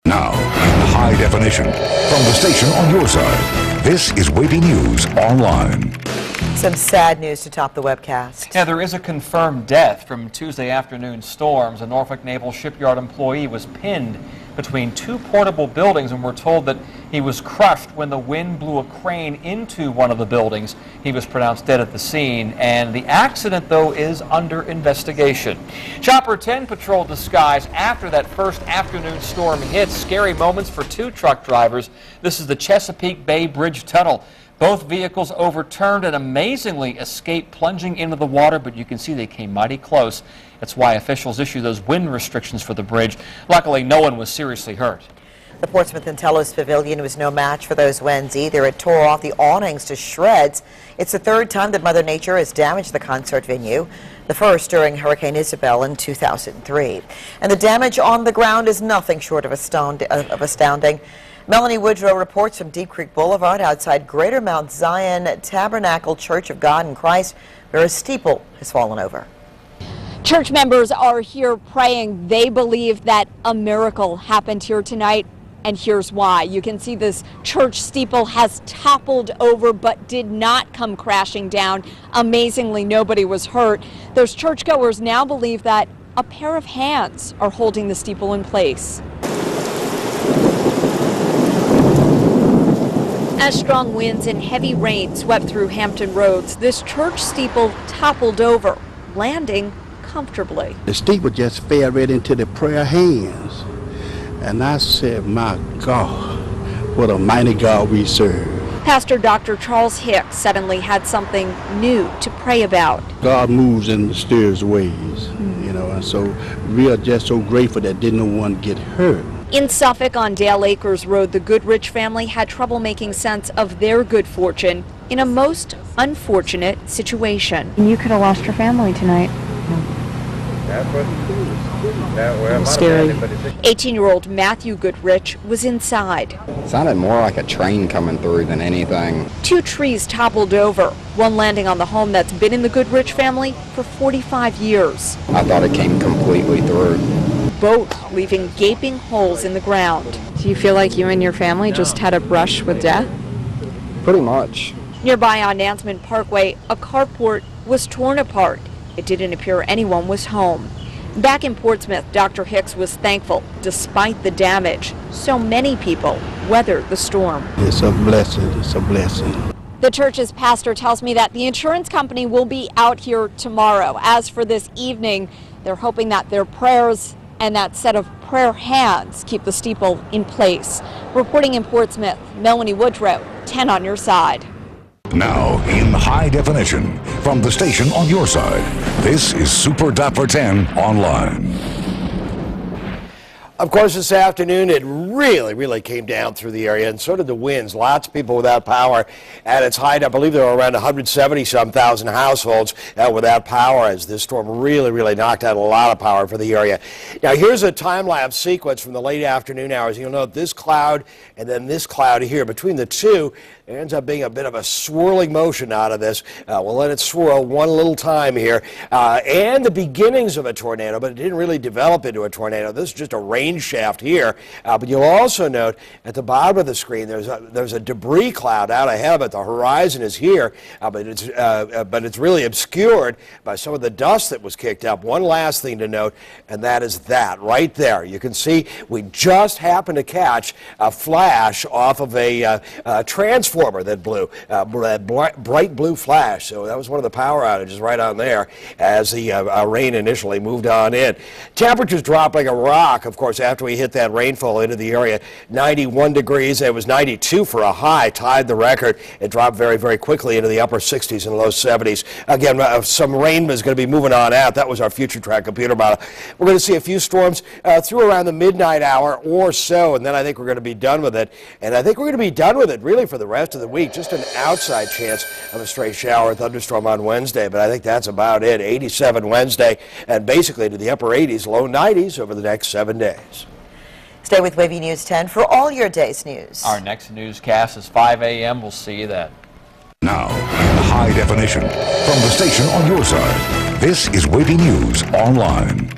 Now, in high definition, from the station on your side, this is WAVY News Online. Some sad news to top the webcast. Yeah, there is a confirmed death from Tuesday afternoon storms. A Norfolk Naval Shipyard employee was pinned between two portable buildings, and we're told that he was crushed when the wind blew a crane into one of the buildings. He was pronounced dead at the scene, and the accident, though, is under investigation. Chopper 10 patrolled the skies after that first afternoon storm hit. Scary moments for two truck drivers. This is the Chesapeake Bay Bridge Tunnel. Both vehicles overturned and amazingly escaped plunging into the water, but you can see they came mighty close. That's why officials issued those wind restrictions for the bridge. Luckily, no one was seriously hurt. The Portsmouth and Telos Pavilion was no match for those winds either. It tore off the awnings to shreds. It's the third time that Mother Nature has damaged the concert venue, the first during Hurricane Isabel in 2003. And the damage on the ground is nothing short of astounding. Melanie Woodrow reports from Deep Creek Boulevard outside Greater Mount Zion Tabernacle Church of God in Christ, where a steeple has fallen over. Church members are here praying. They believe that a miracle happened here tonight, and here's why. You can see this church steeple has toppled over but did not come crashing down. Amazingly, nobody was hurt. Those churchgoers now believe that a pair of hands are holding the steeple in place. As strong winds and heavy rain swept through Hampton roads, this church steeple toppled over, landing comfortably. The steeple just fell right into the prayer hands. And I said, my God, what a mighty God we serve. Pastor Dr. Charles Hicks suddenly had something new to pray about. God moves in mysterious ways, you know, and so we are just so grateful that didn't no one get hurt. In Suffolk on Dale Acres Road, the Goodrich family had trouble making sense of their good fortune in a most unfortunate situation. You could have lost your family tonight. Scary. 18-year-old Matthew Goodrich was inside. It sounded more like a train coming through than anything. Two trees toppled over, one landing on the home that's been in the Goodrich family for 45 years. I thought it came completely through. Both leaving gaping holes in the ground. Do you feel like you and your family just had a brush with death? Pretty much. Nearby on Nansman Parkway, a carport was torn apart. It didn't appear anyone was home. Back in Portsmouth, Dr. Hicks was thankful despite the damage. So many people weathered the storm. It's a blessing. It's a blessing. The church's pastor tells me that the insurance company will be out here tomorrow. As for this evening, they're hoping that their prayers and that set of prayer hands keep the steeple in place. Reporting in Portsmouth, Melanie Woodrow, 10 on your side. Now, in high definition, from the station on your side, this is Super Dapper 10 Online. Of course, this afternoon, it really came down through the area, and so did the winds. Lots of people without power at its height. I believe there were around 170-some thousand households without power as this storm really knocked out a lot of power for the area. Now, here's a time-lapse sequence from the late afternoon hours. You'll note this cloud and then this cloud here. Between the two, there ends up being a bit of a swirling motion out of this. We'll let it swirl one little time here. And the beginnings of a tornado, but it didn't really develop into a tornado. This is just a rain shaft here. But you'll also note at the bottom of the screen there's a debris cloud out ahead of it. The horizon is here, but it's really obscured by some of the dust that was kicked up. One last thing to note, and that is that right there. You can see we just happened to catch a flash off of a transformer that blew, that bright blue flash. So that was one of the power outages right on there as the rain initially moved on in. Temperatures dropped like a rock, of course, after we hit that rainfall into the area. 91 degrees. It was 92 for a high, tied the record. It dropped very quickly into the upper 60s and low 70s. Again, some rain was going to be moving on out. That was our future track computer model. We're going to see a few storms through around the midnight hour or so, and then I think we're going to be done with it. And I think we're going to be done with it really for the rest of the week. Just an outside chance of a stray shower or thunderstorm on Wednesday, but I think that's about it. 87 Wednesday, and basically to the upper 80s, low 90s over the next 7 days. Stay with WAVY News 10 for all your day's news. Our next newscast is 5 a.m. We'll see you then. Now, in high definition, from the station on your side, this is WAVY News Online.